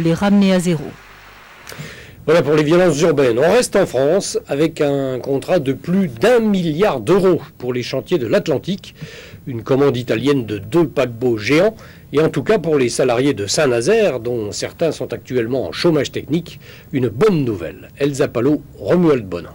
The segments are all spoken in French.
les ramener à zéro. Voilà pour les violences urbaines. On reste en France avec un contrat de plus d'1 milliard d'euros pour les chantiers de l'Atlantique, une commande italienne de 2 paquebots géants, et en tout cas pour les salariés de Saint-Nazaire, dont certains sont actuellement en chômage technique, une bonne nouvelle. Elsa Palot, Romuald Bonin.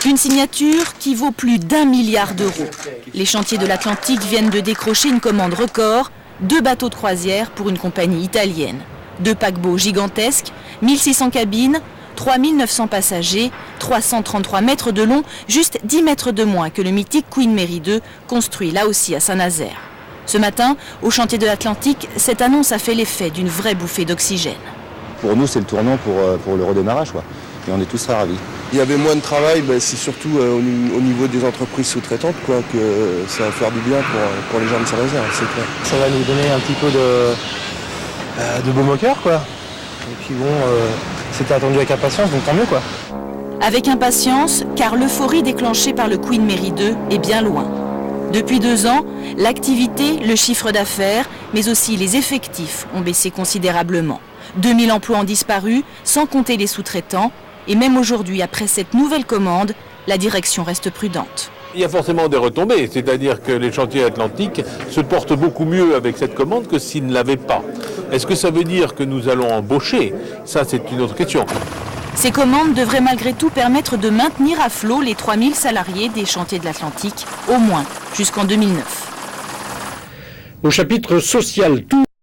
Une signature qui vaut plus d'1 milliard d'euros. Les chantiers de l'Atlantique viennent de décrocher une commande record, 2 bateaux de croisière pour une compagnie italienne. 2 paquebots gigantesques, 1600 cabines, 3900 passagers, 333 mètres de long, juste 10 mètres de moins que le mythique Queen Mary 2, construit là aussi à Saint-Nazaire. Ce matin, au chantier de l'Atlantique, cette annonce a fait l'effet d'une vraie bouffée d'oxygène. Pour nous, c'est le tournant pour le redémarrage, quoi. Et on est tous très ravis. Il y avait moins de travail, c'est surtout au niveau des entreprises sous-traitantes que ça va faire du bien pour les gens de Saint-Nazaire, c'est clair. Ça va nous donner un petit peu de baume au cœur, quoi. Et puis bon, c'était attendu avec impatience, donc tant mieux, quoi. Avec impatience, car l'euphorie déclenchée par le Queen Mary 2 est bien loin. Depuis 2 ans, l'activité, le chiffre d'affaires, mais aussi les effectifs ont baissé considérablement. 2000 emplois ont disparu, sans compter les sous-traitants. Et même aujourd'hui, après cette nouvelle commande, la direction reste prudente. Il y a forcément des retombées, c'est-à-dire que les chantiers atlantiques se portent beaucoup mieux avec cette commande que s'ils ne l'avaient pas. Est-ce que ça veut dire que nous allons embaucher? Ça, c'est une autre question. Ces commandes devraient malgré tout permettre de maintenir à flot les 3000 salariés des chantiers de l'Atlantique, au moins jusqu'en 2009. Au chapitre social, tout